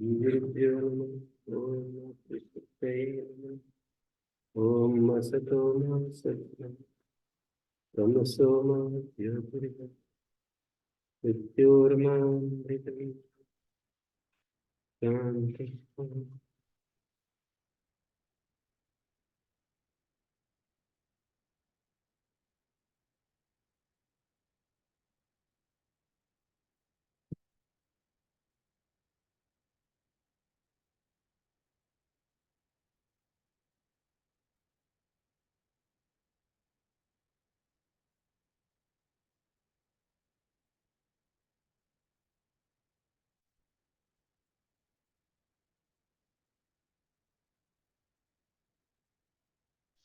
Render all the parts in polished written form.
गुरुभ्यो नमः। ओम कृष्णाय नमः। ओम असतो मा सत्तम तमसो मा ज्योतिर्गमयः मृत्योर्मामृतम् शान्तिः।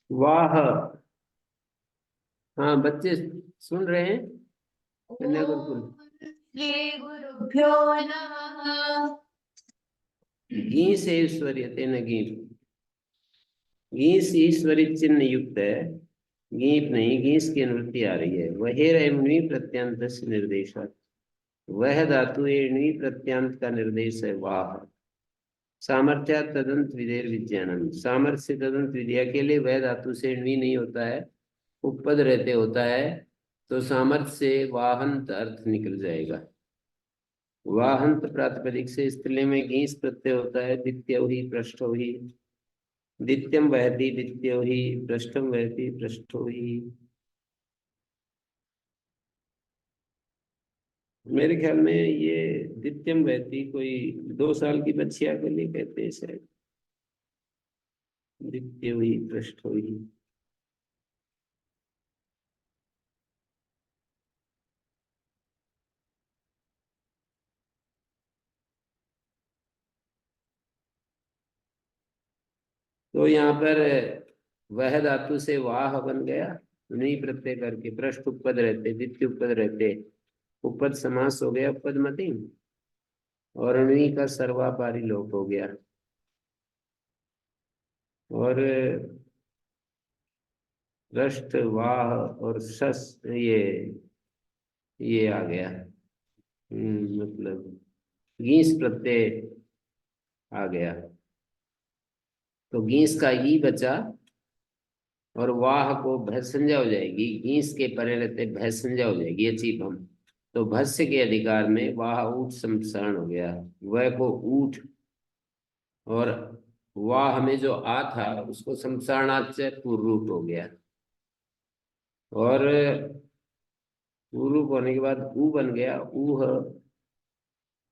वाह। हाँ बच्चे सुन रहे हैं। कन्या गुरुकुल। श्री गुरुभ्यो नमः। घी से ईश्वरीयते न घी। घीस ईश्वरी चिन्ह युक्त है। गीत नहीं, घीस की अनुवृत्ति आ रही है। वहेर एवं प्रत्यांत से निर्देश। वह धातु एण्वी प्रत्यांत का निर्देश है। वाह। सामर्थ्य तदंत विधेर विज्ञानम। सामर्थ्य तदंत विद्या के लिए वह धातु से एण्वी नहीं होता है, उपपद रहते होता है, तो सामर्थ्य से वाहंत अर्थ निकल जाएगा। वाहंत प्रातिपदिक से स्त्रीलिंग में घीस प्रत्यय होता है। द्वितीय ही पृष्ठो ही। द्वितीयम वहति द्वितीयो ही, पृष्ठम वहति पृष्ठो ही। मेरे ख्याल में ये द्वितीयम वहति कोई 2 साल की बच्चिया के लिए कहते हैं शायद। द्वितीय ही पृष्ठो ही। तो यहाँ पर वह धातु से वाह बन गया। नहीं प्रत्यय करके पृष्ठ उपपद रहते, द्वितीय उपपद रहते, उपपद समास हो गया, उपपद मति, और अण्वी का सर्वापारी लोप हो गया। और पृष्ठ वाह और शस ये आ गया। मतलब गीस प्रत्यय आ गया, तो गीस का ई बचा और वाह को भय हो जाएगी। गीस के परे रहते भय हो जाएगी, अचीप हम। तो भस्य के अधिकार में वाह ऊठ संप्रसारण हो गया। वह को ऊठ, और वाह में जो आ था उसको संप्रसारणाच पूर्व रूप हो गया। और पूर्व रूप होने के बाद ऊ बन गया, ऊह।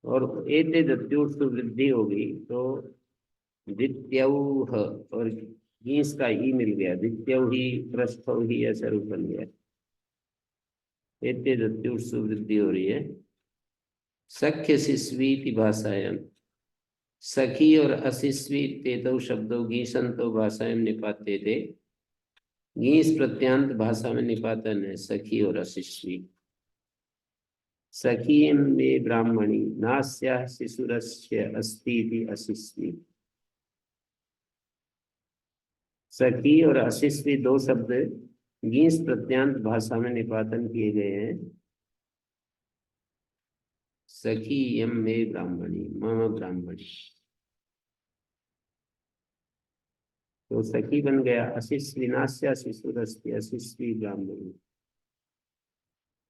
और एते दत्योट से वृद्धि होगी तो द्वितीयौह, और गीस का ई मिल गया, द्वितीय ही प्रस्थौ ही, ऐसा रूप बन गया। एते दत्योट से वृद्धि हो रही है। सख्य शिस्वीति भाषायां। सखी और अशिस्वी तेतौ शब्दों गीसंतो भाषाएं निपाते थे। गीस प्रत्यांत भाषा में निपातन है, सखी और अशिस्वी। सखी में ब्राह्मणी नास्या शिशुरस्य अस्ति इति अशिस्वी। सखी और अशिस्वी 2 शब्द गीस प्रत्यांत भाषा में निपातन किए गए हैं। सखी यम में ब्राह्मणी, मम ब्राह्मणी, तो सखी बन गया। अशिस्वी नास्या शिशुरस्य, अशिस्वी ब्राह्मणी,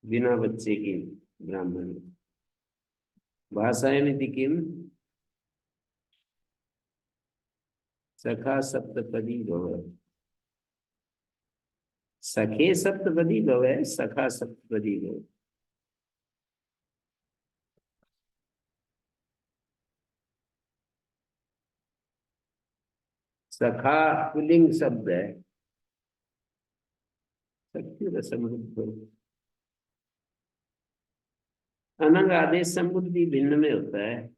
बिना बच्चे की ब्राह्मणी। भाषाएं में किम सखा सप्तपदी भव। सखे सप्तपदी भव है, सखा सप्तपदी भव। सखा पुल्लिंग शब्द है। सख्य समृद्ध, अनंग आदेश समृद्धि भिन्न में होता है।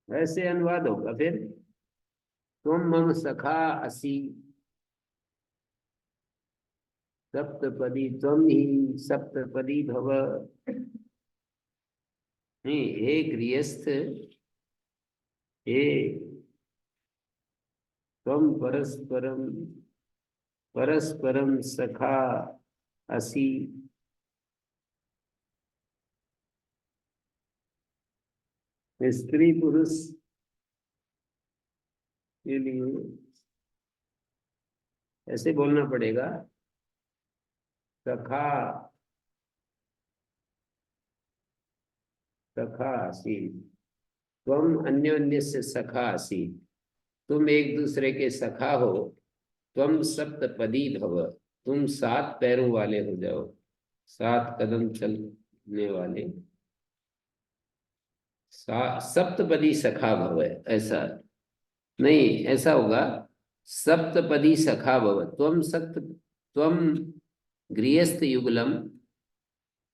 वैसे अनुवाद होगा फिर, तुम मम सखा असी सप्तपदी, तुम ही सप्तपदी भव। नहीं, हे गृहस्थ, हे त्वं परस्परम परस्परम सखा असि। स्त्री पुरुष के लिए ऐसे बोलना पड़ेगा, सखा सखा असि। त्वम अन्योन्य से सखा असि, तुम एक दूसरे के सखा हो। त्वम सप्तपदी भव, तुम 7 पैरों वाले हो जाओ, 7 कदम चलने वाले। सप्तपदी सखा भव, ऐसा नहीं, ऐसा होगा सप्तपदी सखा भव। त्वम गृहस्थ युगलम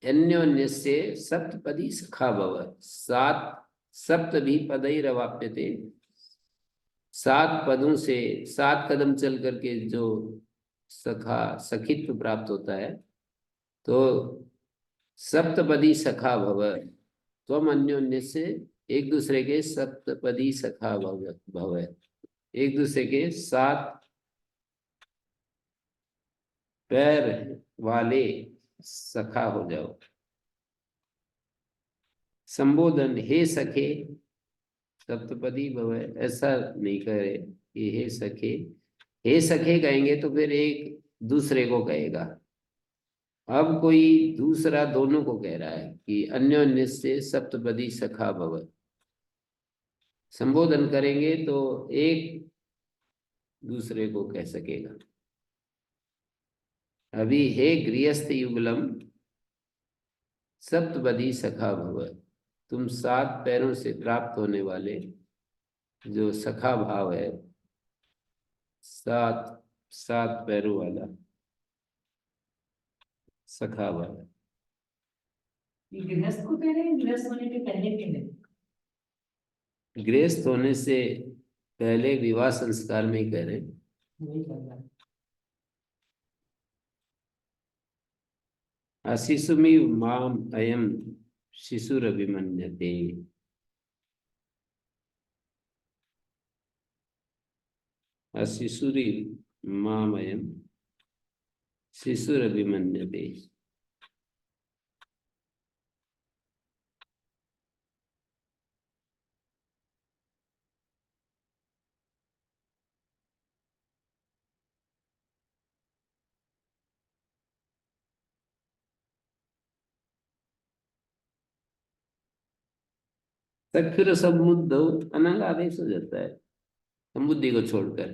अन्योन्य से सप्तपदी सखा भव। 7 सप्त भी पदैरवाप्यते, 7 पदों से 7 कदम चल करके जो सखा सखित्व प्राप्त होता है, तो सप्तपदी सखा भव। त्वम अन्योन्य से, एक दूसरे के सप्तपदी सखा भव, एक दूसरे के 7 पैर वाले सखा हो जाओ। संबोधन, हे सखे सप्तपदी भव, ऐसा नहीं करे कि हे सखे। हे सखे कहेंगे तो फिर एक दूसरे को कहेगा। अब कोई दूसरा दोनों को कह रहा है कि अन्योन्य से सप्तपदी सखा भव। संबोधन करेंगे तो एक दूसरे को कह सकेगा। अभी हे गृहस्थ युगलम सप्तपदी सखा भव, तुम 7 पैरों से प्राप्त होने वाले जो सखा भाव है, 7 पैरों वाला सखा भाव। ये गृहस्थ को कह रहे हैं, गृहस्थ होने के पहले कह रहे हैं? गृहस्थ होने से पहले विवाह संस्कार में ही कह रहे हैं। वही कर रहा है। अशिशुमि माम अयम शिशुरभिमन्यते। अशिशुरी माम अयम शिशुरभिमन्यते। तक फिर समुद्ध अनंग आदेश हो जाता है समुद्धि को छोड़कर।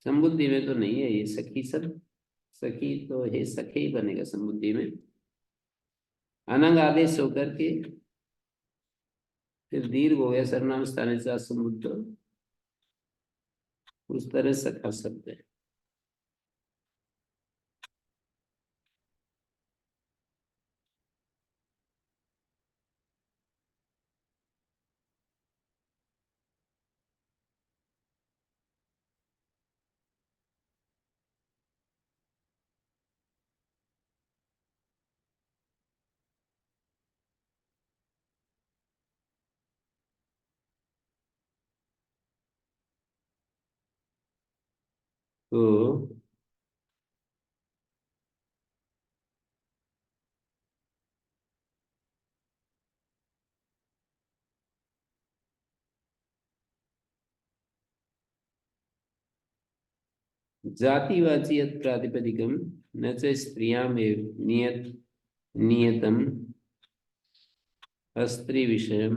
समुद्धि में तो नहीं है ये सखी सब, सखी तो है सखे ही बनेगा समुद्धि में। अनंग आदेश होकर के फिर दीर्घ हो गया सर्वनाम स्थान से समुद्ध, उस तरह सखा शब्द है। तो जातिवाची यत् प्रातिपदिकम न च स्त्रियाम नियत नियतम अस्त्री विषयम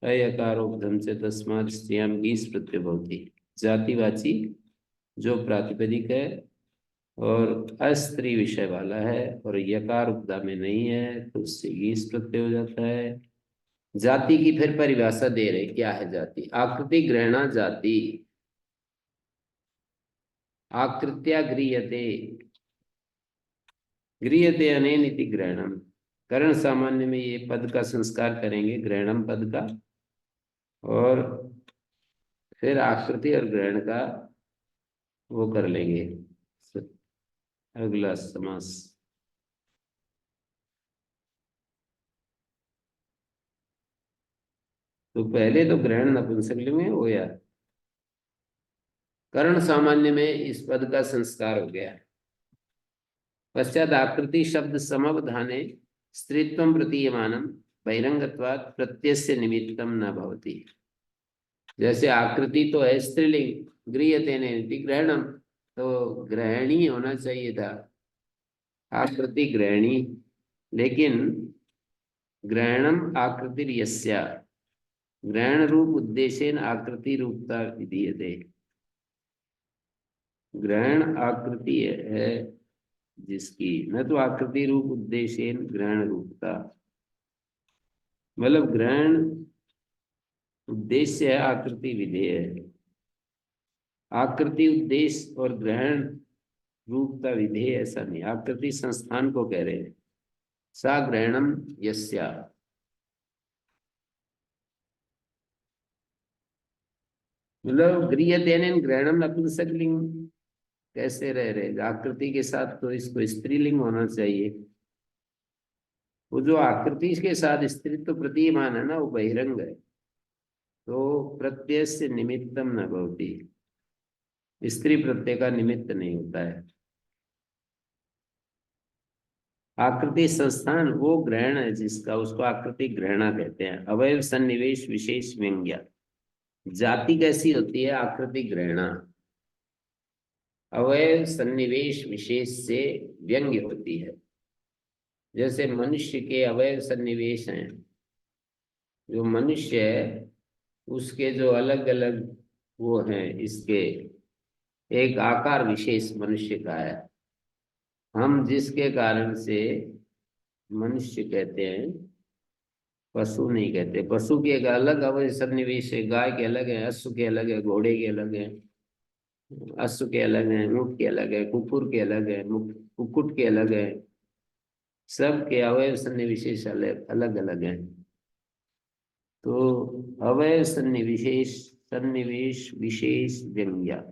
अयकारोक्तम च तस्मात् स्त्रियाम गीस प्रत्यय भवति। जातिवाची जो प्रातिपदिक है और अस्त्री विषय वाला है और यकार उपदा में नहीं है तो उससे गीस प्रत्यय हो जाता है। जाति की फिर परिभाषा दे रहे, क्या है जाति? आकृति ग्रहणा जाति, आकृत्या गृह्यते, गृह्यते अनेन इति ग्रहणम। करण सामान्य में ये पद का संस्कार करेंगे, ग्रहणम पद का, और फिर आकृति और ग्रहण का वो कर लेंगे अगला समास। तो पहले तो ग्रहण नपुंसकलिंग में हो गया, कर्ण सामान्य में इस पद का संस्कार हो गया। पश्चात आकृति शब्द समवधाने स्त्रीत्वं प्रतीयमानम बहिरंगत्वात् प्रत्यस्य निमित्तम न भवति। जैसे आकृति तो है स्त्रीलिंग, गृह्यते नेति ग्रहणम, तो ग्रहणी होना चाहिए था, आकृति ग्रहणी, लेकिन ग्रहणम आकृति यस्या ग्रहण रूप उद्देश्येन आकृति रूपता विधीयते। ग्रहण आकृति है जिसकी, न तो आकृति रूप उद्देश्येन ग्रहण रूपता, मतलब ग्रहण उद्देश्य है, आकृति विधेय है। आकृति उद्देश्य और ग्रहण रूपता विधेय ऐसा नहीं, आकृति संस्थान को कह रहे हैं। सा ग्रहणम यस्या, मतलब गृह्यतेन ग्रहणम नपुंसकलिंग कैसे रह रहे, आकृति के साथ तो इसको स्त्रीलिंग होना चाहिए। वो जो आकृति के साथ स्त्रीत्व प्रतीयमान है ना, वो बहिरंग है, तो प्रत्यय से निमित्तम न भवति, स्त्री प्रत्यय का निमित्त नहीं होता है। आकृति संस्थान वो ग्रहण है जिसका, उसको आकृति ग्रहणा कहते हैं। अवयव सन्निवेश विशेष व्यंग्या, जाति कैसी होती है? आकृति ग्रहणा। अवयव सन्निवेश विशेष से व्यंग्य होती है। जैसे मनुष्य के अवयव सन्निवेश हैं, जो मनुष्य है उसके जो अलग अलग वो हैं, इसके एक आकार विशेष मनुष्य का है। हम जिसके कारण से मनुष्य कहते हैं, पशु नहीं कहते। पशु के एक अलग अवयव सन्निवेश है, गाय के अलग है, अश्व के अलग है, घोड़े के अलग है, अश्व के अलग है, ऊंट के अलग है, कुकुर के अलग है, कुक्कुट के अलग है, सब के अवयव सन्निवेश अलग अलग अलग है। तो अवयव सन्निवेश विशेष व्यंग्या,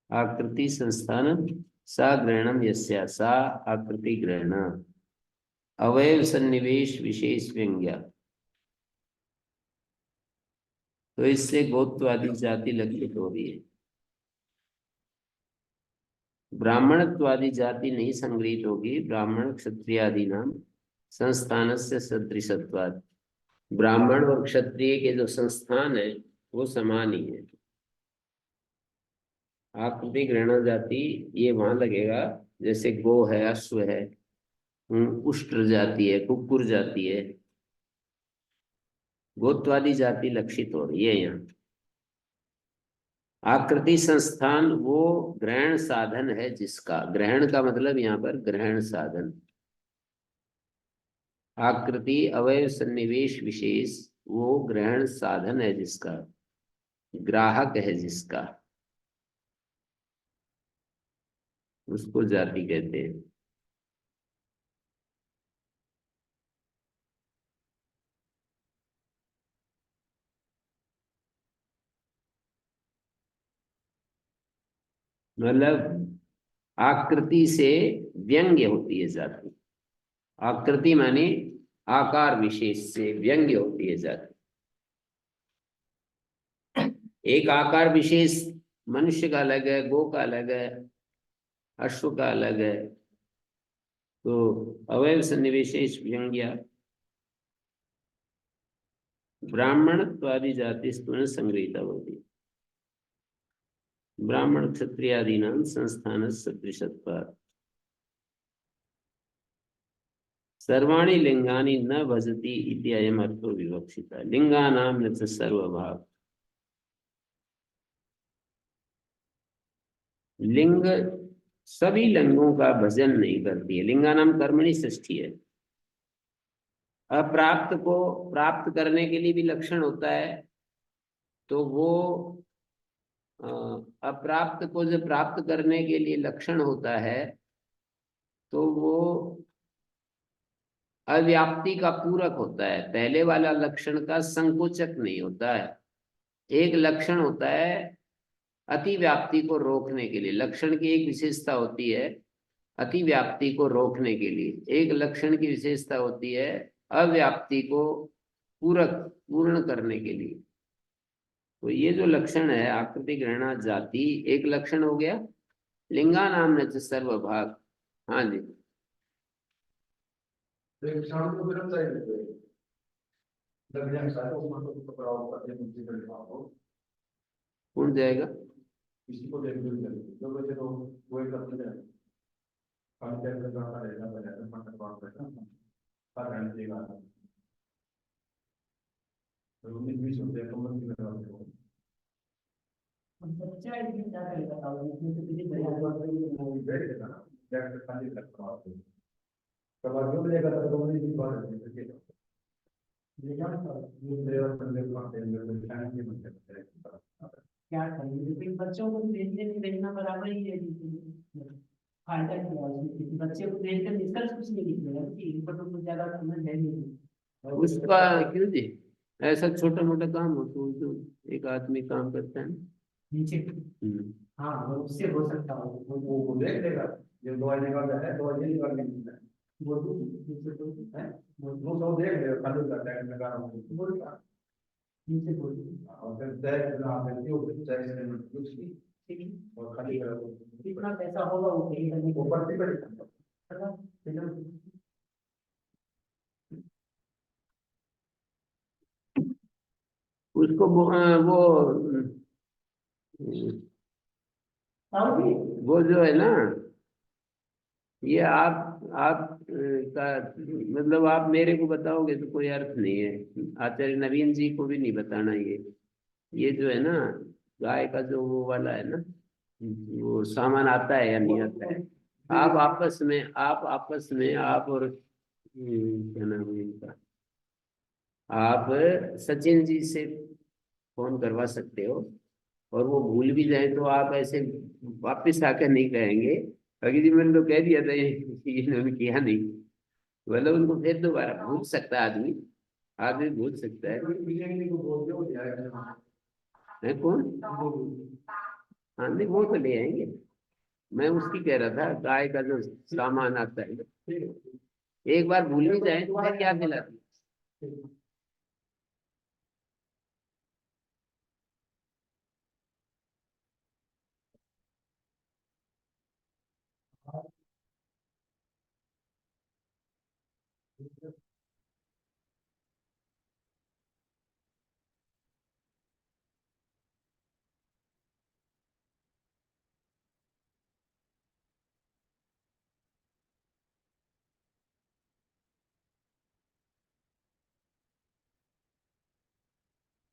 आकृति संस्थान सा ग्रहणम यस्या, सा आकृति ग्रहण, अवयव सन्निवेश विशेष व्यंग्या। तो इससे गोत्वादि जाति लक्षित हो रही है। ब्राह्मणत्वादि जाति नहीं संग्रहित होगी, ब्राह्मण क्षत्रिय आदि नाम संस्थान से सदृशत्वाद। ब्राह्मण और क्षत्रिय के जो संस्थान है वो समान ही है। आकृति ग्रहण जाति ये वहां लगेगा, जैसे गो है, अश्व है, उष्ट्र जाति है, कुक्कुर जाति है, गोत्वादि जाति लक्षित हो रही है यहाँ। आकृति संस्थान वो ग्रहण साधन है जिसका, ग्रहण का मतलब यहाँ पर ग्रहण साधन। आकृति अवयव सन्निवेश विशेष वो ग्रहण साधन है जिसका, ग्राहक है जिसका, उसको जाति कहते हैं। मतलब आकृति से व्यंग्य होती है जाति। आकृति माने आकार विशेष से व्यंग्य होती है जाति। एक आकार विशेष मनुष्य का अलग है, गो का अलग है, अश्व का अलग है, तो अवयव सन्निवेश व्यंग्या। ब्राह्मणत्वादि जाति संग्रहिता होती, ब्राह्मण क्षत्रिय आदि नाम संस्थान सदृशत्वात्। सर्वाणि लिंगानि न भजति इति अयम् अर्थो विवक्षितः। लिंगानां न च सर्वभाव, लिंग सभी लिंगों का भजन नहीं करती है। लिंगानाम कर्मणि षष्ठी है। अप्राप्त को प्राप्त करने के लिए भी लक्षण होता है, तो वो अप्राप्त को जो प्राप्त करने के लिए लक्षण होता है, तो वो अव्याप्ति का पूरक होता है। पहले वाला लक्षण का संकोचक नहीं होता है। एक लक्षण होता है अतिव्याप्ति को रोकने के लिए, लक्षण की एक विशेषता होती है अतिव्याप्ति को रोकने के लिए, एक लक्षण की विशेषता होती है अव्याप्ति को पूरक पूर्ण करने के लिए। तो ये जो लक्षण है आकृति ग्रहणा जाति, एक लक्षण हो गया। लिंगा नाम न च सर्वभाग। हाँ जी, कौन जाएगा? बच्चा इसमें क्या करेगा बताओ, इसमें तो किसी क्या करेंगे, लेकिन बच्चों को भेजने में भेजना बराबर ही है। फायदा क्या है उसमें, किसी बच्चे को भेजकर निष्कर्ष कुछ नहीं निकलेगा कि इनको तो कुछ ज्यादा समझ है नहीं। उसका क्यों जी, ऐसा छोटा मोटा काम हो तो जो एक आदमी काम करता है ना। नीचे हम्म। हाँ वो उससे हो सकता है, वो देख लेगा, ये दवाई निकाल रहा है, दवाई ये निकाल के वो नीचे तो है, वो सब देख लेगा, खाली करता है लगा रहा हूँ बोल का नीचे बोल, और फिर तय बना के क्यों तय से कुछ भी ठीक है, और खाली करो कितना पैसा होगा वो कहीं करने को ऊपर से करेगा। उसको वो जो है ना, ये आप का मतलब आप मेरे को बताओगे तो कोई अर्थ नहीं है, आचार्य नवीन जी को भी नहीं बताना। ये जो है ना, गाय का जो वो वाला है ना, वो सामान आता है या नहीं आता है, आप आपस में आप और क्या नाम है इनका, आप सचिन जी से फोन करवा सकते हो। और वो भूल भी जाए तो आप ऐसे वापस आकर नहीं कहेंगे अगर जी मैंने तो कह दिया था ये इन्होंने किया नहीं, मतलब उनको फिर दोबारा भूल सकता है आदमी, आदमी भूल सकता है कौन? हाँ नहीं वो तो ले आएंगे। मैं उसकी कह रहा था गाय का जो सामान आता है, एक बार भूल भी जाए तो फिर क्या दिलाती।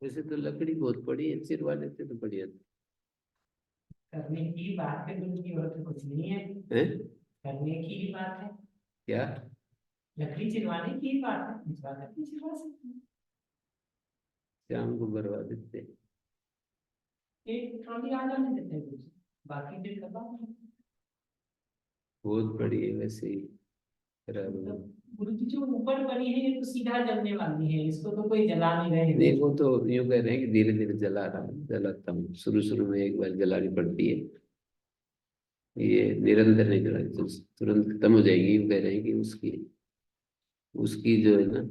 वैसे तो लकड़ी बहुत पड़ी है, चिरवा लेते तो बढ़िया करने की बात है, उनकी और तो कुछ नहीं है, है। करने की ही बात है, क्या? लकड़ी चिरवाने की ही बात है, चिरवा करके चिरवा सकते हैं। शाम को करवा देते। एक ट्रॉली आ जाने देते हैं कुछ, बाकी फिर खत्म। बहुत बड़ी है वैसे ही, खराब हो गई। गुरु जी जो ऊपर बनी है ये तो सीधा जलने वाली है, इसको तो कोई जला नहीं रहे हैं। नहीं वो तो यूं कह रहे हैं कि धीरे धीरे जला रहा है, जलाता हूँ, शुरू शुरू में एक बार जलानी पड़ती है, ये निरंतर नहीं जलाई तो तुरंत खत्म हो जाएगी। यूं कह रहे हैं कि उसकी उसकी जो है ना,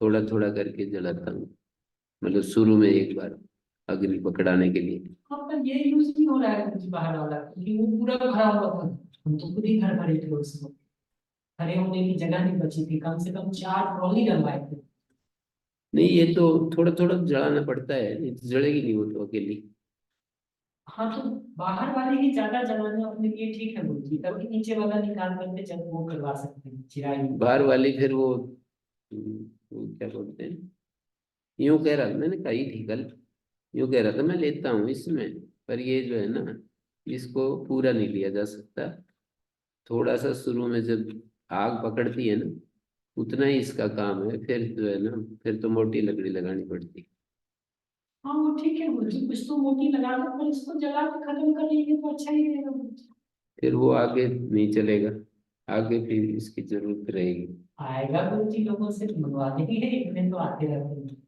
थोड़ा थोड़ा करके जलाता हूँ, मतलब शुरू में एक बार अग्नि पकड़ाने के लिए। हाँ पर ये यूज नहीं हो रहा है कुछ बाहर वाला, क्योंकि वो पूरा भरा हुआ था, हम तो खुद ही घर भरे थे उसको, खड़े होने की जगह नहीं बची थी, कम से कम 4 ट्रॉली डलवाए थे। नहीं ये तो थोड़ा थोड़ा जलाना पड़ता है, नहीं तो जलेगी नहीं वो तो अकेली। हाँ तो बाहर वाले ही ज्यादा जलाने अपने लिए ठीक है गुरु जी, तभी नीचे वाला निकाल करके जब वो करवा सकते हैं चिराई। बाहर वाली फिर वो क्या बोलते हैं, यूं कह रहा था, मैंने कही थी कल, यूं कह रहा था मैं लेता हूँ इसमें, पर ये जो है ना, इसको पूरा नहीं लिया जा सकता। थोड़ा सा शुरू में जब आग पकड़ती है ना, उतना ही इसका काम है, फिर जो है ना, फिर तो मोटी लकड़ी लगानी पड़ती है। हाँ वो ठीक है गुरु जी, कुछ तो मोटी लगा कर पर इसको जला के खत्म कर लेंगे तो अच्छा ही रहेगा गुरु जी। फिर वो आगे नहीं चलेगा, आगे फिर इसकी जरूरत रहेगी। आएगा गुरु जी, लोगों से मंगवाने ही है, इतने तो आते रहते हैं।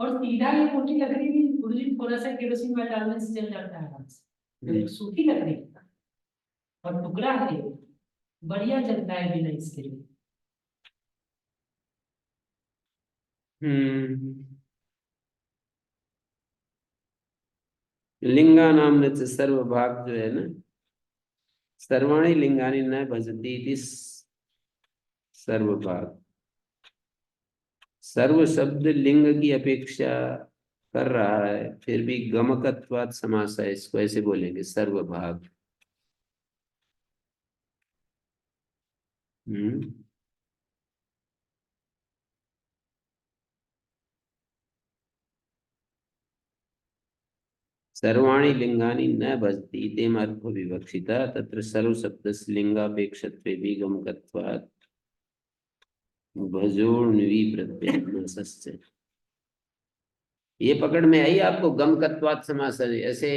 और सीधा ये मोटी लकड़ी भी गुरु जी थोड़ा सा केरोसिन में डालने से जल जाता है आराम से, तो एक सूखी लकड़ी और टुकड़ा है, बढ़िया जलता है बिना इसके लिए। हम्म। लिंगा नाम न सर्वभाग जो है ना, सर्वाणी लिंगानी न भजती इति सर्वभाग। सर्व शब्द लिंग की अपेक्षा कर रहा है, फिर भी गमकत्वात् समास है, इसको ऐसे बोलेंगे सर्वभाग। हम्म। सर्वाणि लिंगानि न भजति तेम अर्थ विवक्षिता तत्र सर्व शब्दस्य लिंगापेक्षत्वे भी गमकत्वात् भजोर्णवी प्रत्यय। ये पकड़ में आई आपको? गमकत्वात् समास है। ऐसे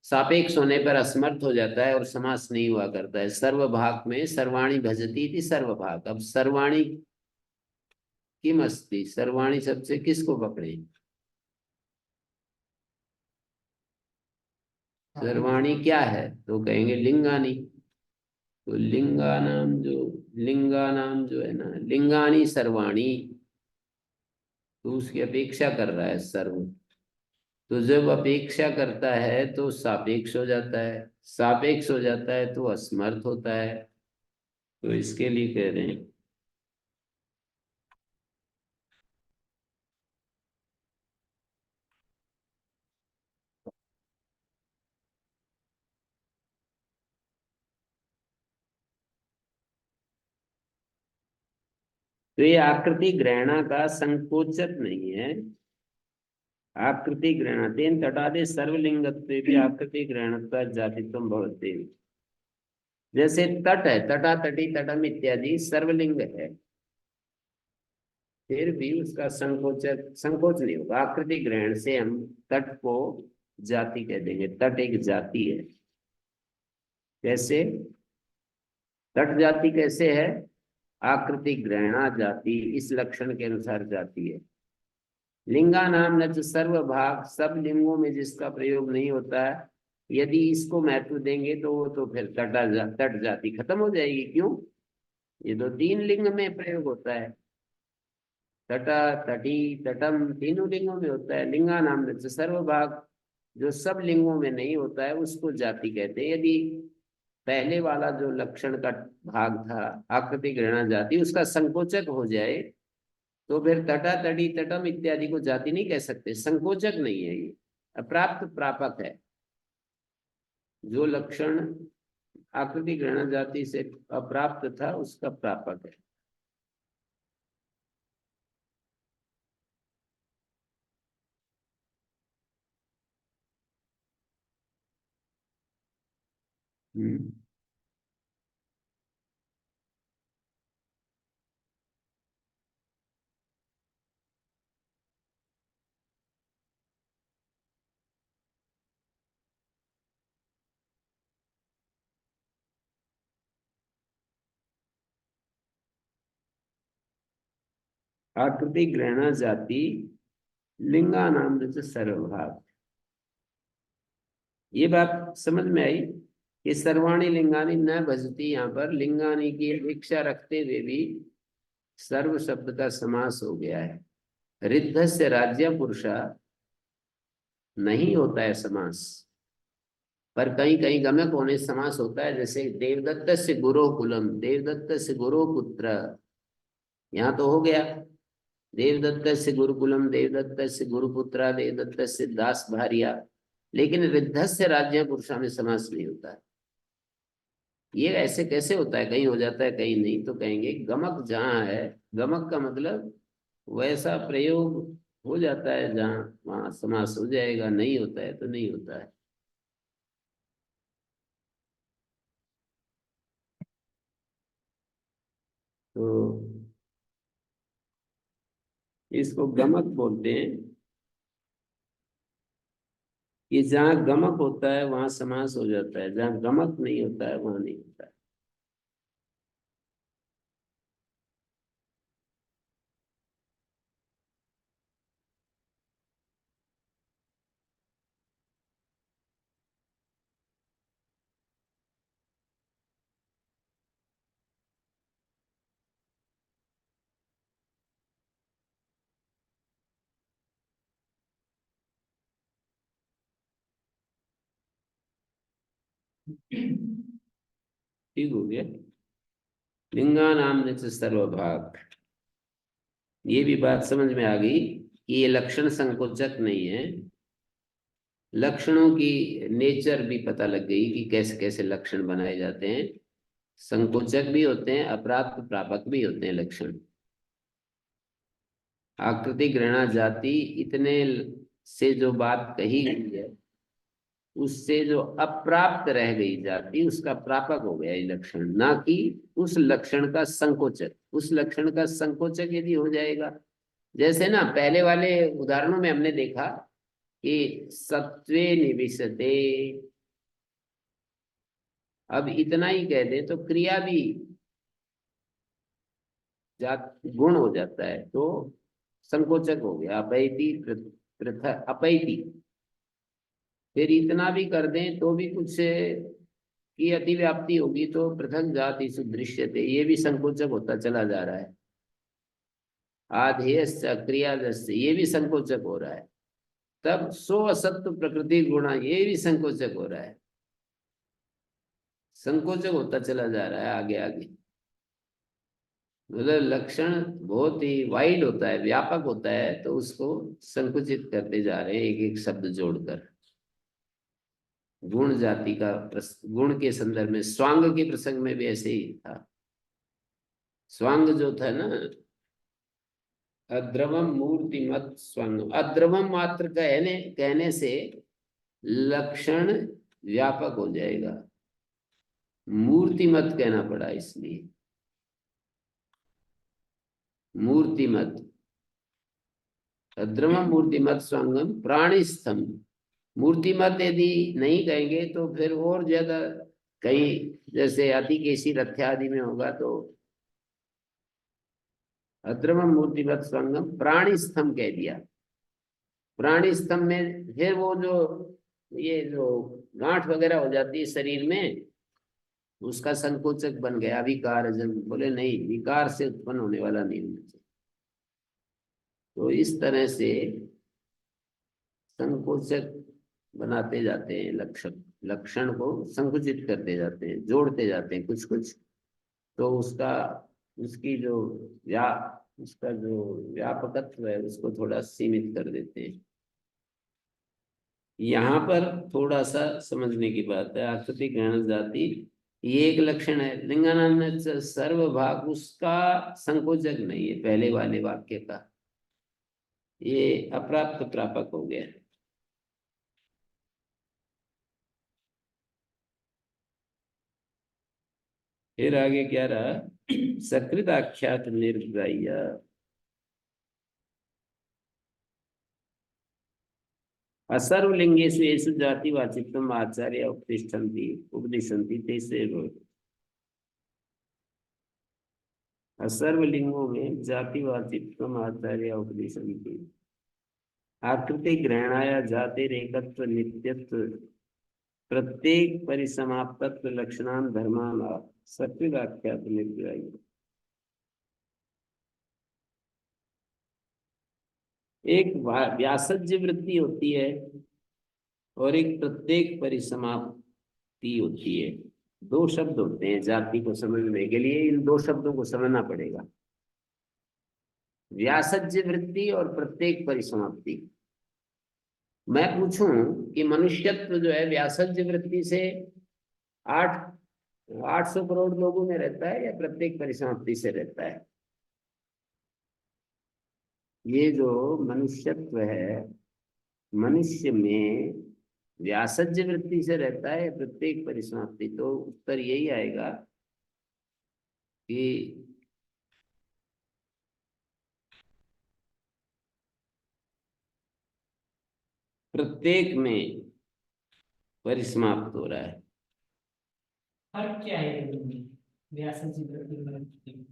सापेक्ष होने पर असमर्थ हो जाता है और समास नहीं हुआ करता है। सर्वभाग में सर्वाणी भजती थी सर्वभाग। अब सर्वाणी किम अस्ति, सर्वाणी शब्द से किसको पकड़े? सर्वाणी क्या है? तो कहेंगे लिंगानी। तो लिंगा नाम जो है ना, लिंगानी सर्वाणी, तो उसकी अपेक्षा कर रहा है सर्व। तो जब अपेक्षा करता है तो सापेक्ष हो जाता है, सापेक्ष हो जाता है तो असमर्थ होता है। तो इसके लिए कह रहे हैं। तो ये आकृति ग्रहणा का संकोचक नहीं है। आकृति ग्रहणातेन तटादे सर्वलिंगत्वे भी आकृति ग्रहणत्वा जातित्वं भवति। जैसे तट है, तटा तटी तटम इत्यादि सर्वलिंग है, फिर भी उसका संकोच नहीं होगा। आकृति ग्रहण से हम तट को जाति कह देंगे। तट एक जाति है। कैसे? तट जाति कैसे है? आकृति ग्रहणा जाति इस लक्षण के अनुसार जाति है। लिंगा नाम न सर्वभाग, सब लिंगों में जिसका प्रयोग नहीं होता है, यदि इसको महत्व देंगे तो वो तो फिर तट जाति खत्म हो जाएगी। क्यों? ये तो तीन लिंग में प्रयोग होता है। तटा तटी तटम तीनों लिंगों में होता है। लिंगा नाम न सर्वभाग, जो सब लिंगों में नहीं होता है उसको जाति कहते हैं। यदि पहले वाला जो लक्षण का भाग था आकृति ग्रहणा जाति, उसका संकोचक हो जाए तो फिर तटा तटी तटम इत्यादि को जाति नहीं कह सकते। संकोचक नहीं है ये, अप्राप्त प्रापक है। जो लक्षण आकृति ग्रहण जाति से अप्राप्त था उसका प्रापक है। हम्म। आकृति ग्रहण जाति लिंगा नाम सर्वभाग। ये बात समझ में आई कि सर्वाणी लिंगानी न भजती, यहाँ पर लिंगानी की अपेक्षा रखते हुए भी सर्व शब्द का समास हो गया है। रिद्ध से राज्य पुरुषा नहीं होता है समास, पर कहीं कहीं गमक होने से समास होता है। जैसे देवदत्त से गुरुकुलम, देवदत्त से गुरुपुत्र, यहाँ तो हो गया। देवदत्त से गुरुकुलम, देवदत्त से गुरुपुत्रा, देवदत्त से दास भारिया, लेकिन रिद्ध से राज्य पुरुषा में समास नहीं होता है। ये ऐसे कैसे होता है? कहीं हो जाता है कहीं नहीं। तो कहेंगे गमक जहाँ है, गमक का मतलब वैसा प्रयोग हो जाता है जहाँ वहां समास हो जाएगा, नहीं होता है तो नहीं होता है। तो इसको गमक बोलते हैं कि जहाँ गमक होता है वहां समास हो जाता है, जहाँ गमक नहीं होता है वहां नहीं होता है। ठीक हो गया। लिंगानाम च सर्वभाग, ये भी बात समझ में आ गई कि ये लक्षण संकोचक नहीं है। लक्षणों की नेचर भी पता लग गई कि कैसे कैसे लक्षण बनाए जाते हैं। संकोचक भी होते हैं, अप्राप्त प्रापक भी होते हैं लक्षण। आकृति ग्रहणा जाति इतने से जो बात कही गई है, उससे जो अप्राप्त रह गई जाति उसका प्रापक हो गया ये लक्षण, ना कि उस लक्षण का संकोचक। उस लक्षण का संकोचक यदि हो जाएगा, जैसे ना पहले वाले उदाहरणों में हमने देखा कि सत्वे निविशते, अब इतना ही कह दे तो क्रिया भी जात गुण हो जाता है, तो संकोचक हो गया। अपैति पृथक अपैति। फिर इतना भी कर दें तो भी कुछ की अतिव्याप्ति होगी तो पृथक जाति सुदृश्यते, ये भी संकोचक होता चला जा रहा है। आधेयश्च क्रियादश्च, ये भी संकोचक हो रहा है। तब सो असत्व प्रकृति गुणा, ये भी संकोचक हो रहा है। संकोचक होता चला जा रहा है आगे आगे। मतलब लक्षण बहुत ही वाइड होता है, व्यापक होता है, तो उसको संकुचित करते जा रहे हैं एक एक शब्द जोड़कर। गुण जाति का गुण के संदर्भ में स्वांग के प्रसंग में भी ऐसे ही था। स्वांग जो था ना, अद्रवम मूर्तिमत स्वांग, अद्रवम मात्र कहने से लक्षण व्यापक हो जाएगा। मूर्तिमत कहना पड़ा इसलिए। मूर्तिमत, अद्रवम मूर्तिमत स्वांगम प्राणिस्थम। मूर्तिमत यदि नहीं कहेंगे तो फिर और ज्यादा कहीं, जैसे अति केसी रथ्यादि में होगा तो अद्रवम मूर्तिमत स्वांगम प्राणिस्थम कह दिया। प्राणिस्थम में फिर वो जो ये जो गांठ वगैरह हो जाती है शरीर में, उसका संकोचक बन गया विकार। जब बोले नहीं, विकार से उत्पन्न होने वाला नहीं होना चाहिए। तो इस तरह से संकोचक बनाते जाते हैं लक्षण, लक्षण को संकुचित करते जाते हैं, जोड़ते जाते हैं कुछ कुछ। तो उसका उसकी जो व्या उसका जो व्यापकत्व है उसको थोड़ा सीमित कर देते हैं। यहाँ पर थोड़ा सा समझने की बात है। आकृति ग्रहण जाति ये एक लक्षण है। लिंगानाम सर्वभाग, उसका संकोचक नहीं है पहले वाले वाक्य का, ये अप्राप्त प्रापक हो गया। फिर आगे क्या रहा, सकृत आख्यात निर्ग्राह्य। असर्वलिंगेषु येषु जातिवाचित्वम् आचार्य उपदिशन्ति तेषु भवति। असर्वलिंगों में जातिवाचित्वम् आचार्य उपदिशन्ति। आकृति ग्रहणाया जातिरेकत्व नित्यत्व प्रत्येक परिसमाप्तत्व लक्षणान् धर्मान् सकृत आख्यात निर्ग्राह्य। एक व्यासज्य वृत्ति होती है और एक प्रत्येक परिसमाप्ति होती है। दो शब्द होते हैं जाति को समझने के लिए, इन दो शब्दों को समझना पड़ेगा। व्यासज्य वृत्ति और प्रत्येक परिसमाप्ति। मैं पूछूं कि मनुष्यत्व जो है व्यासज्य वृत्ति से 800 करोड़ लोगों में रहता है या प्रत्येक परिसमाप्ति से रहता है? ये जो मनुष्यत्व है, मनुष्य में व्यासज्य वृत्ति से रहता है प्रत्येक परिसमाप्ति? तो उत्तर यही आएगा कि प्रत्येक में परिसमाप्त हो रहा है। फर्क क्या है इनमें? व्यासज्य वृत्ति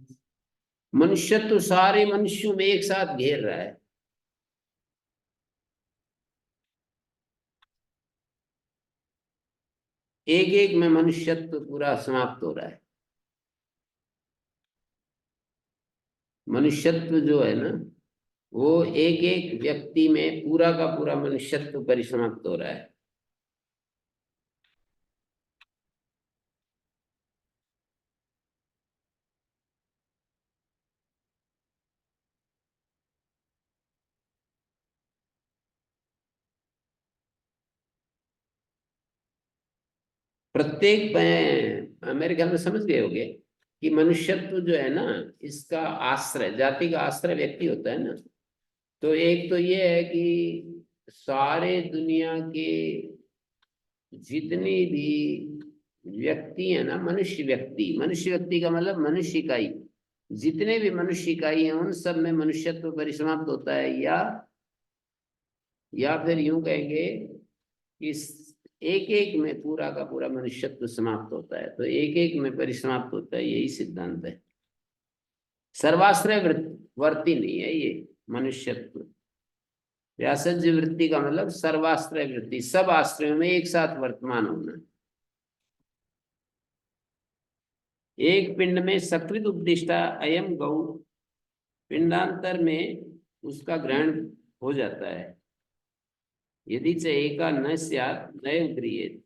मनुष्यत्व सारे मनुष्यों में एक साथ घेर रहा है। एक एक में मनुष्यत्व पूरा समाप्त हो रहा है। मनुष्यत्व जो है ना, वो एक एक व्यक्ति में पूरा का पूरा मनुष्यत्व परिसमाप्त हो रहा है। प्रत्येक मेरे ख्याल में समझ गए होंगे कि मनुष्यत्व जो है ना, इसका आश्रय, जाति का आश्रय व्यक्ति होता है ना। तो एक तो ये है कि सारे दुनिया के जितनी भी व्यक्ति है ना, मनुष्य व्यक्ति का मतलब मनुष्य इकाई, जितने भी मनुष्य इकाई हैं उन सब में मनुष्यत्व परिसमाप्त होता है, या फिर यूं कहेंगे कि इस एक एक में पूरा का पूरा मनुष्यत्व समाप्त होता है। तो एक एक में परिसमाप्त होता है, यही सिद्धांत है। सर्वाश्रय वर्ती नहीं है ये मनुष्यत्व। व्यासज्य वृत्ति का मतलब सर्वाश्रय वृत्ति, सब आश्रयों में एक साथ वर्तमान होना। एक पिंड में सकृत उपदिष्टा अयम गौ, पिंडांतर में उसका ग्रहण हो जाता है। यदि च एका न स्यात् नैव क्रियेत,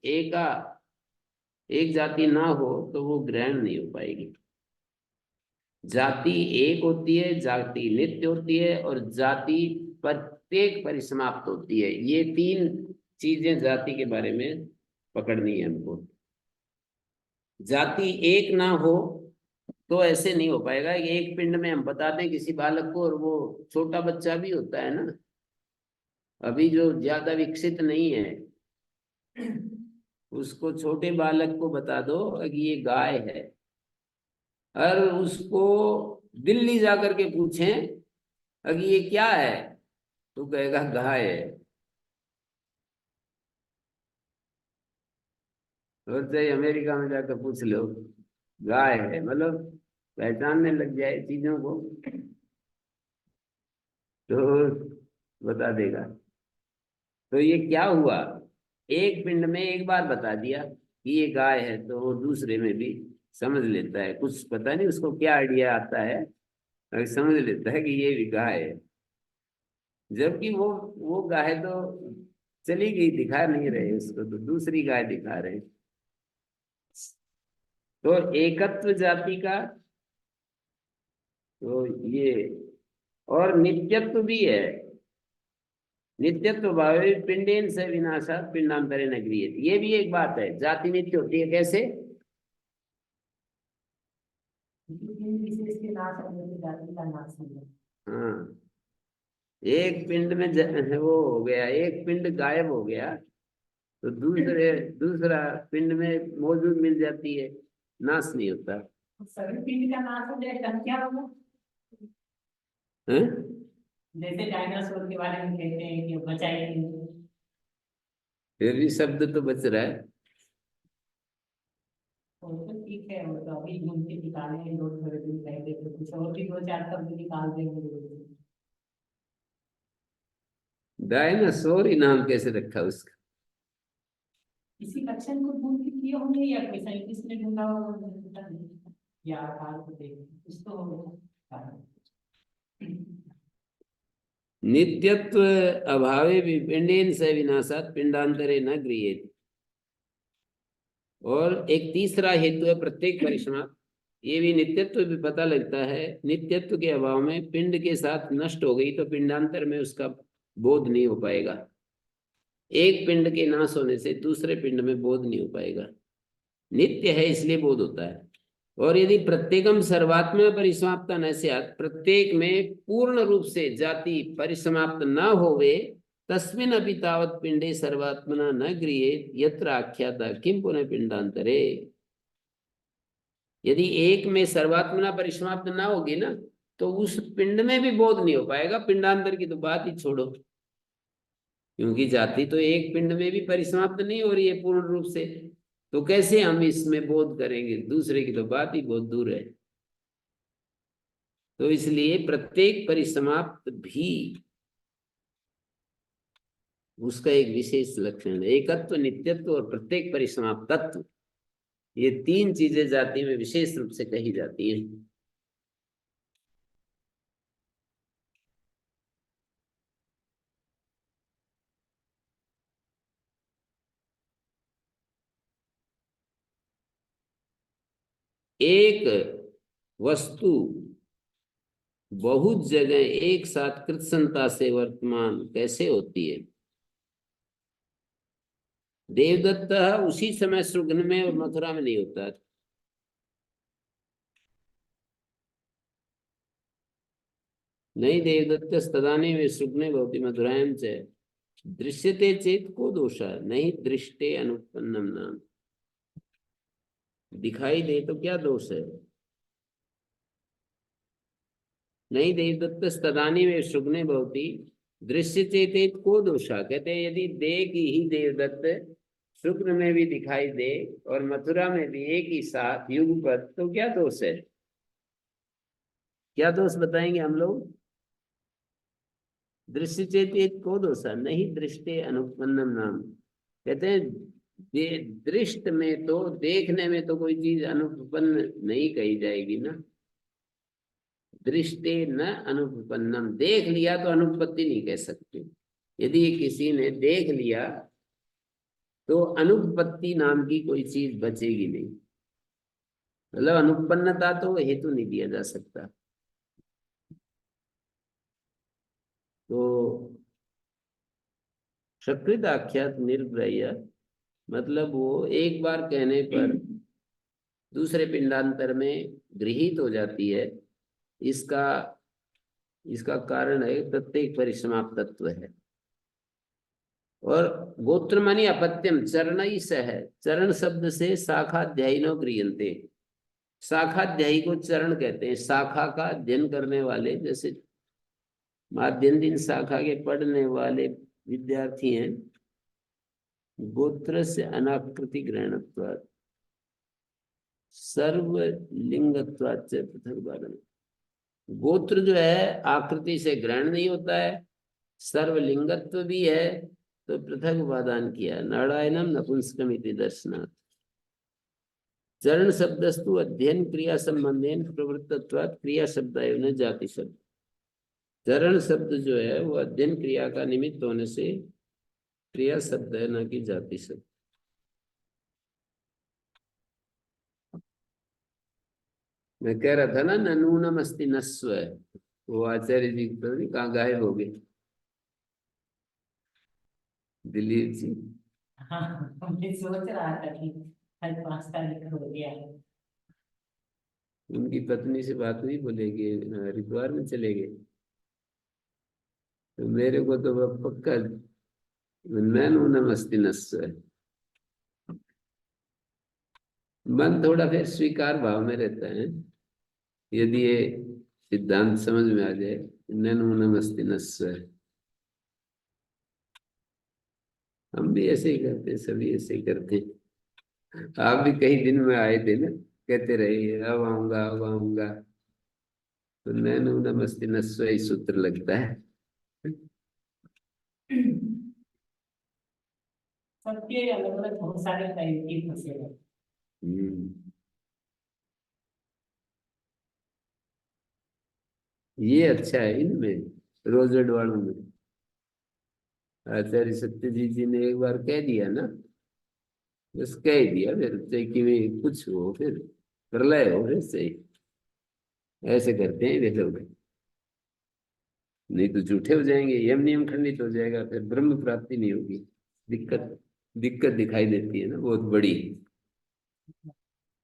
एक जाति ना हो तो वो ग्रहण नहीं हो पाएगी। जाति एक होती है, जाति नित्य होती है, और जाति प्रत्येक परिसमाप्त होती है। ये तीन चीजें जाति के बारे में पकड़नी है हमको। जाति एक ना हो तो ऐसे नहीं हो पाएगा। एक पिंड में हम बताते हैं किसी बालक को, और वो छोटा बच्चा भी होता है ना, अभी जो ज्यादा विकसित नहीं है, उसको छोटे बालक को बता दो कि ये गाय है, और उसको दिल्ली जाकर के पूछें कि ये क्या है, तो कहेगा गाय है। और चाहे अमेरिका में जाकर पूछ लो, गाय है, मतलब पहचानने लग जाए चीजों को तो बता देगा। तो ये क्या हुआ, एक पिंड में एक बार बता दिया कि ये गाय है, तो वो दूसरे में भी समझ लेता है। कुछ पता नहीं उसको क्या आइडिया आता है, और समझ लेता है कि ये भी गाय है। जबकि वो गाय तो चली गई, दिखा नहीं रहे उसको, तो दूसरी गाय दिखा रहे। तो एकत्व जाति का तो ये, और नित्यत्व भी है। नित्यत्व भावे पिंडेन से विनाशा पिंडांतरे न गृह्यते, ये भी एक बात है। जाति नित्य होती है कैसे? विशेष के नाश होने से जाति का नाश नहीं है। हाँ, एक पिंड में वो हो गया, एक पिंड गायब हो गया, तो दूसरा पिंड में मौजूद मिल जाती है, नाश नहीं होता सभी पिंड का नाश हो जाए तब क्या होगा? है। जैसे डायनासोर के बारे में कहते हैं कि बचा ही नहीं। फिर भी शब्द तो बच रहा है। वो तो ठीक है, वो तो अभी ढूंढ के निकाले हैं, लोग थोड़े दिन पहले तो कुछ और भी दो चार शब्द निकाल देंगे। डायनासोर ही नाम कैसे रखा उसका? इसी लक्षण को ढूंढ के किए होंगे, या कोई साइंटिस्ट ने ढूंढा होगा, मुझे पता नहीं, या आकार को देख कुछ तो होगा। नित्यत्व अभावे भी पिंडेन से विनाशात पिंडांतरे न गृह्यते। और एक तीसरा हेतु है प्रत्येक परिसमाप्त। ये भी नित्यत्व भी पता लगता है, नित्यत्व के अभाव में पिंड के साथ नष्ट हो गई तो पिंडांतर में उसका बोध नहीं हो पाएगा। एक पिंड के नाश होने से दूसरे पिंड में बोध नहीं हो पाएगा। नित्य है इसलिए बोध होता है। और यदि प्रत्येकम सर्वात्मा परिसमाप्त न स्यात्, प्रत्येक में पूर्ण रूप से जाति परिसमाप्त न होवे, तस्मिन् अपि तावत् पिंडे सर्वात्मना न गृह्येत यत्र आख्याता किम पुनः पिंडांतरे। यदि एक में सर्वात्मना परिसमाप्त ना होगी ना, तो उस पिंड में भी बोध नहीं हो पाएगा। पिंडांतर की तो बात ही छोड़ो, क्योंकि जाति तो एक पिंड में भी परिसमाप्त नहीं हो रही है पूर्ण रूप से, तो कैसे हम इसमें बोध करेंगे? दूसरे की तो बात ही बहुत दूर है। तो इसलिए प्रत्येक परिसमाप्त भी उसका एक विशेष लक्षण है। एकत्व, नित्यत्व और प्रत्येक परिसमाप्त तत्व, ये तीन चीजें जाति में विशेष रूप से कही जाती हैं। एक वस्तु बहुत जगह एक साथ कृतसंता से वर्तमान कैसे होती है? देवदत्त उसी समय सुगन में और मथुरा में नहीं होता। नहीं देवदत्त तदानीं वे सुगने भवति मधुरायां च दृश्यते चेत को दोष नहीं दृष्टे अनुपन्नम नाम। दिखाई दे तो क्या दोष है। नहीं देवदत्त तदानीं वे सुगने भवति दृश्यते चेत को दोष। कहते हैं यदि देख ही देवदत्त शुक्र में भी दिखाई दे और मथुरा में भी एक ही साथ युगपत तो क्या दोष है। क्या दोष बताएंगे हम लोग। दृश्य चेत को दोषा नहीं दृष्टे अनुपन्नम नाम। कहते हैं दृष्ट में तो देखने में तो कोई चीज अनुपन्न नहीं कही जाएगी ना। दृष्टे न अनुपन्नम, देख लिया तो अनुपत्ति नहीं कह सकते। यदि किसी ने देख लिया तो अनुपत्ति नाम की कोई चीज बचेगी नहीं। मतलब अनुपन्नता तो हेतु नहीं दिया जा सकता। तो सकृत आख्यात निर्ग्रह्य मतलब वो एक बार कहने पर दूसरे पिंडांतर में गृहीत हो जाती है। इसका इसका कारण है प्रत्येक परिसमाप्त तत्व है। और गोत्र मानी अपत्यम चरण ही स है। चरण शब्द से शाखाध्यायी नो गृह्यन्ते। शाखाध्यायी को चरण कहते हैं। शाखा का अध्ययन करने वाले, जैसे माध्यम दिन शाखा के पढ़ने वाले विद्यार्थी हैं। गोत्र से अनाकृति ग्रहणत्वात् सर्वलिंगत्वाच्च पृथक बाधन। गोत्र जो है आकृति से ग्रहण नहीं होता है, सर्वलिंगत्व भी है, तो पृथक उपादान किया। नारायणम नपुंसकम इति दर्शनात्। चरण शब्दस्तु अध्ययन क्रिया संबंधेन प्रवृत्तत्वात् क्रिया शब्दाय न जाति शब्द। चरण शब्द जो है वो अध्ययन क्रिया का निमित्त होने से क्रिया शब्द है, न कि जाति शब्द। मैं कह रहा था ना नूनम अस्ति नस्व है, वो आचार्य जी तो नहीं कहाँ गायब हो गए। दिलीप जी हाँ, मैं सोच रहा था कि कल 5 तारीख हो गया। उनकी पत्नी से बात हुई, बोलेगी हरिद्वार में चले गए। तो मेरे को तो वह पक्का नूनम अस्ति नस्व है। मन थोड़ा फिर स्वीकार भाव में रहता है। यदि ये सिद्धांत समझ में आ जाए नूनम अस्ति नस्व है। हम भी ऐसे ही करते हैं, सभी ऐसे ही करते हैं। आप भी कई दिन में आए थे ना, कहते रहिए अब आऊंगा अब आऊंगा। तो नूनम अस्ति नस्व ही सूत्र लगता है। सबके अलग अलग बहुत सारे तरीके फंसे हैं। ये अच्छा है इनमें, रोजेड वालों में। आचार्य सत्यजीत जी ने एक बार कह दिया ना, बस कह ही दिया, फिर चाहे कि में कुछ हो, फिर प्रलय हो, फिर सही ऐसे करते हैं वे लोग। नहीं तो झूठे हो जाएंगे, यम नियम खंडित हो जाएगा, फिर ब्रह्म प्राप्ति नहीं होगी। दिक्कत दिक्कत दिखाई देती है ना बहुत बड़ी।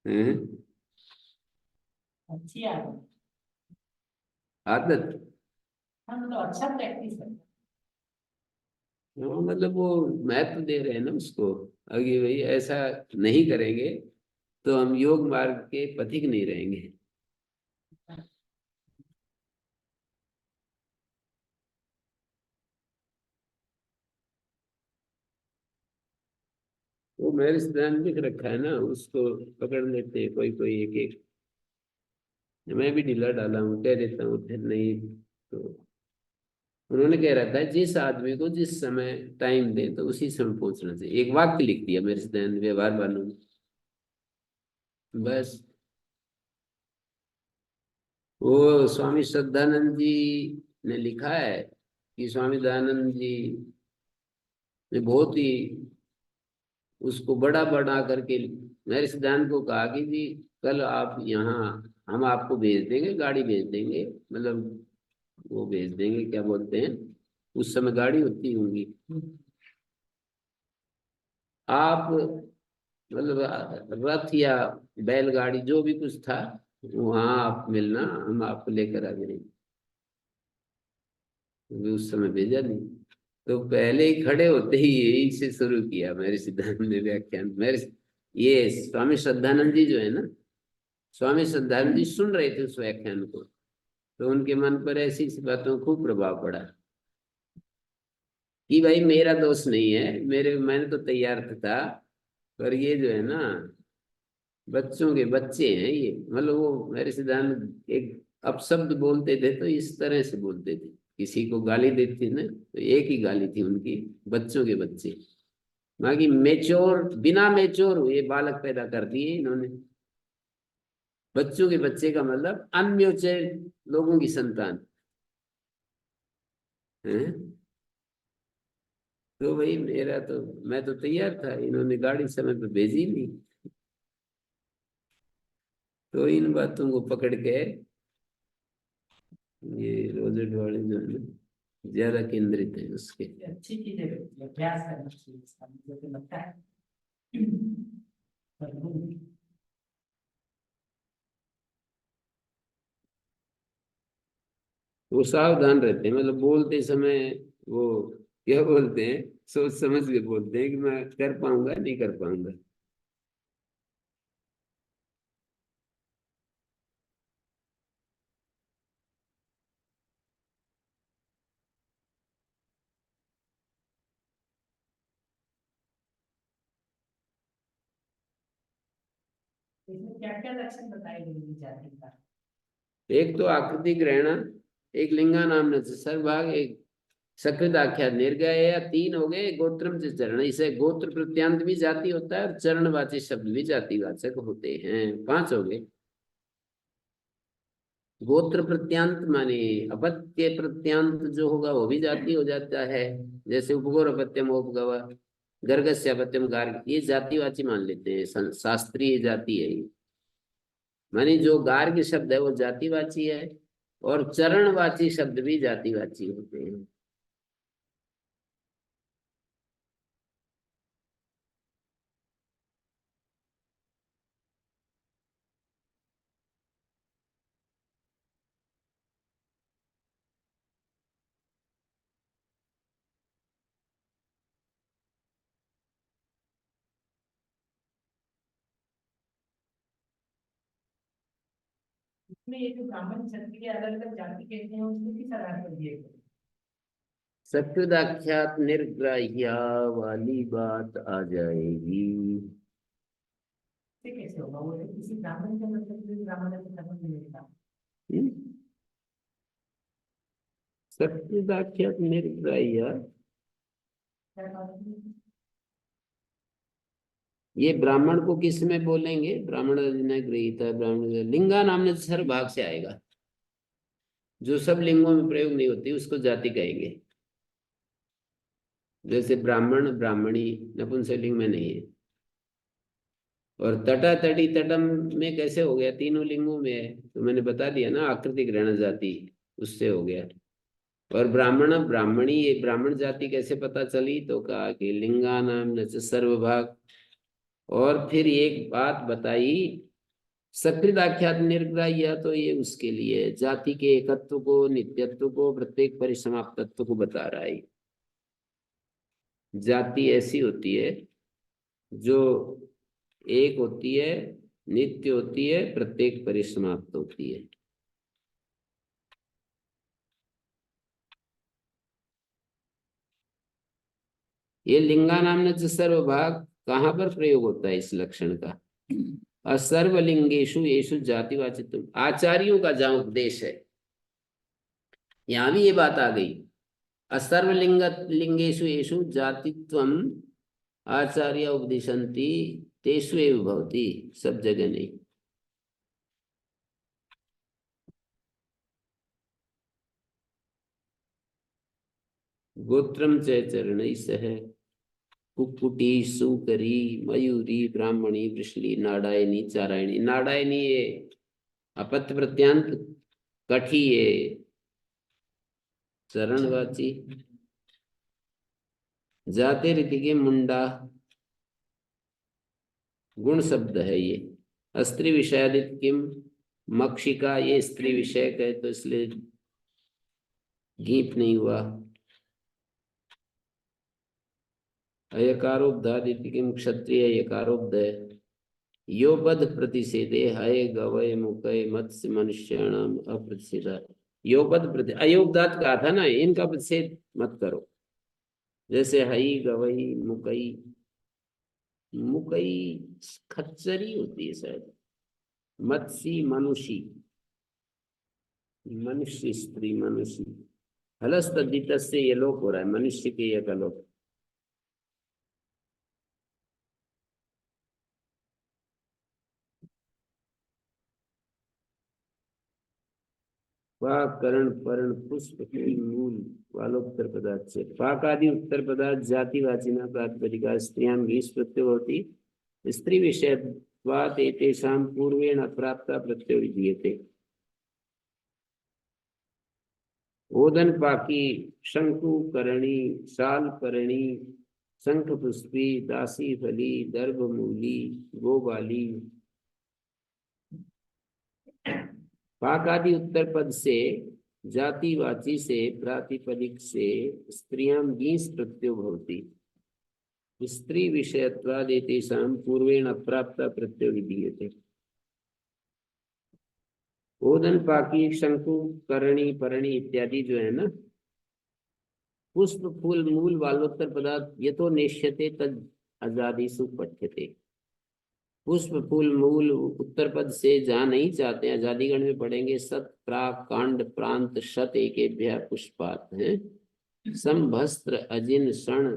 हैं? अच्छी आदत। आदत हाँ, मतलब अच्छा प्रैक्टिस है। हाँ, मतलब वो महत्व दे रहे हैं ना उसको। आगे भाई ऐसा नहीं करेंगे तो हम योग मार्ग के पथिक नहीं रहेंगे। वो मेरे सिद्धांत लिख रखा है ना, उसको पकड़ लेते हैं कोई कोई एक एक। मैं भी ढीला डाला हूँ, कह देता हूँ फिर नहीं। तो उन्होंने कह रखा है जिस आदमी को जिस समय टाइम दे तो उसी समय पहुंचना चाहिए। एक वाक्य लिख दिया मेरे सिद्धांत व्यवहार वालों ने, बस। वो स्वामी श्रद्धानंद जी ने लिखा है कि स्वामी दयानंद जी ने बहुत ही उसको बड़ा बना करके मेरे सिद्धांत को कहा कि जी कल आप यहाँ, हम आपको भेज देंगे, गाड़ी भेज देंगे, मतलब वो भेज देंगे, क्या बोलते हैं, उस समय गाड़ी होती होंगी, आप मतलब रथ या बैलगाड़ी जो भी कुछ था वहां आप मिलना, हम आपको लेकर आ जाएंगे। अभी उस समय भेजा नहीं, तो पहले ही खड़े होते ही यही से शुरू किया मेरे सिद्धांत में व्याख्यान। मेरे ये स्वामी श्रद्धानंद जी जो है ना, स्वामी श्रद्धानंद जी सुन रहे थे उस व्याख्यान को, तो उनके मन पर ऐसी सी बातों का खूब प्रभाव पड़ा कि भाई मेरा दोष नहीं है, मैंने तो तैयार था, पर ये जो है ना बच्चों के बच्चे हैं ये, मतलब वो मेरे सिद्धांत एक अपशब्द बोलते थे तो इस तरह से बोलते थे, किसी को गाली देती थी ना तो एक ही गाली थी उनकी, बच्चों के बच्चे। बाकी मेच्योर, बिना मेच्योर हुए बालक पैदा कर दिए इन्होंने। बच्चों के बच्चे का मतलब अनम्योचर लोगों की संतान है। तो भाई मेरा तो, मैं तो तैयार था, इन्होंने गाड़ी समय पे भेजी नहीं, तो इन बातों को पकड़ के ये रोजेट वाले जो है ना ज्यादा केंद्रित है उसके। ये अच्छी चीजें रहती है, अभ्यास करना चाहिए इसका, मुझे तो लगता है। पर वो सावधान रहते हैं, मतलब बोलते समय वो क्या बोलते हैं, सोच समझ के बोलते हैं कि मैं कर पाऊंगा नहीं कर पाऊंगा। इसमें क्या क्या लक्षण बताए गए जाति का? एक तो आकृति ग्रहण, एक लिंगा नाम सर्वभाग, एक सकृत आख्या निर्गय, या तीन हो गए गोत्रम से चरण। इसे गोत्र प्रत्यांत भी जाति होता है और चरणवाची शब्द भी जातिवाचक होते हैं। पांच हो गए। गोत्र प्रत्यांत माने अपत्य प्रत्यांत जो होगा वो भी जाति हो जाता है, जैसे उपगोर अपत्यम उपगव, गर्गस्य अपत्यम गार्ग, ये जातिवाची मान लेते हैं, शास्त्रीय जाति है ये। माने जो गार्ग शब्द है वो जातिवाची है, और चरणवाची शब्द भी जातिवाची होते हैं। इसमें ये जो ब्राह्मण क्षत्रिय अलग अलग जाति कहते हैं उसको किस आधार पर दिए गए? सकृदाख्यात निर्ग्राह्या वाली बात आ जाएगी। ये कैसे होगा? वो तो किसी ब्राह्मण के मतलब किसी ब्राह्मण से समझ नहीं आता। सकृदाख्यात निर्ग्राह्या, क्या बात है? ये ब्राह्मण को किस में बोलेंगे? ब्राह्मण ने गृहीत है, ब्राह्मण लिंगा नाम सर भाग से आएगा, जो सब लिंगों में प्रयोग नहीं होती उसको जाति कहेंगे। जैसे ब्राह्मण ब्राह्मणी नपुंसकलिंग में नहीं है, और तटा तटी तटम में कैसे हो गया? तीनों लिंगों में है, तो मैंने बता दिया ना, आकृति ग्रहण जाति उससे हो गया। और ब्राह्मण ब्राह्मणी, ये ब्राह्मण जाति कैसे पता चली? तो कहा कि लिंगा नाम न सर्वभाग। और फिर एक बात बताई, सकृत आख्यात निर्ग्राह्य, तो ये उसके लिए जाति के एकत्व को, नित्यत्व को, प्रत्येक परिसमाप्तत्व को बता रहा है। जाति ऐसी होती है जो एक होती है, नित्य होती है, प्रत्येक परिसमाप्त होती है। ये लिंगा नाम सर्वभाग कहाँ पर प्रयोग होता है इस लक्षण का? असर्वलिंगेशु येषु जातिवाचित्व, आचार्यों का जहाँ उपदेश है, यहाँ भी ये बात आ गई। असर्वलिंग लिंगेशु येषु जातित्वम आचार्य उपदिशन्ति तेषु एव भवति, सब जगह नहीं। गोत्रम च चरणैः सह कुक्कुटी, सूकरी, मयूरी, ब्राह्मणी, वृषली, नाडायनी, चारायणी। नाडायनी ये अपत्य प्रत्यांत, कठी ये चरणवाची, जाते रीति के मुंडा, गुण शब्द है ये। स्त्री विषयादित किम, मक्षिका ये स्त्री विषयक है तो इसलिए गीप नहीं हुआ। अयकारोब्धादित किम, क्षत्रिय यकारोब्ध है। यो बध प्रतिषेधे हय गवय मुकय मत्स्य मनुष्याणाम अप्रतिषेधा। यो बध प्रति अयोगदात कहा था ना, इनका प्रतिषेध मत करो। जैसे हई गवई मुकई, मुकई खच्चरी होती है शायद, मत्सी मनुषी, मनुष्य स्त्री मनुष्य, हलस्त दित से ये लोप हो रहा है, मनुष्य के ये का लोप। पाक करण पर्ण पुष्प फूल मूल वालोत्तर पदार्थ से। पाक आदि उत्तर पदार्थ जातिवाची न प्रातिपदिका स्त्रियां गीस प्रत्यय होती, स्त्री विषयत्वात् एतेषां पूर्वेण अप्राप्ता प्रत्ययो विधीयते। ओदन पाकी, शंकु करणी, शाल करणी, शंख पुष्पी, दासी फली, दर्भ मूली, गोबाली। पाक आदि उत्तर पद से, जातिवाची से, प्रातिपदिक से स्त्रियां गीस प्रत्ययो भवति, स्त्री विषयत्वाद् एतेषां पूर्वेण अप्राप्ता प्रत्ययो विधीयते। ओदन पाकी शंकु करणी परणी इत्यादि जो है ना, पुष्प फूल मूल वालोत्तर पदार्थ ये तो निश्यते तद अजादिषु पठ्यते। पुष्प फूल मूल उत्तर पद से जहाँ नहीं चाहते हैं, आजादीगण में पढ़ेंगे सत प्राक कांड प्रांत शत एकेभ्य पुष्पात है, संभस्त्र अजिन शण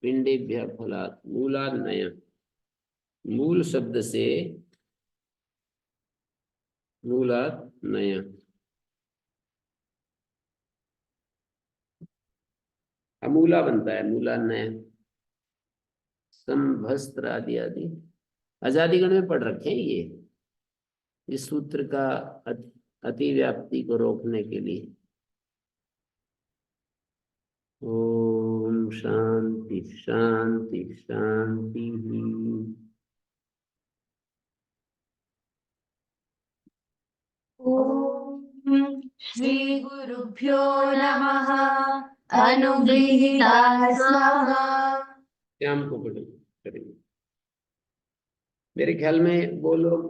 पिंडेभ्य फलात मूलाद नय। मूल शब्द से मूलाद नय, अमूला बनता है मूला नय। संभस्त्र आदि आदि आजादीगण में पढ़ रखे हैं ये, इस सूत्र का अतिव्याप्ति को रोकने के लिए। ओम शांति शांति शांति। ओम श्री गुरुभ्यो नमः। अनुगृहीता स्वाहा। शाम को पढ़ेंगे, मेरे ख्याल में वो लोग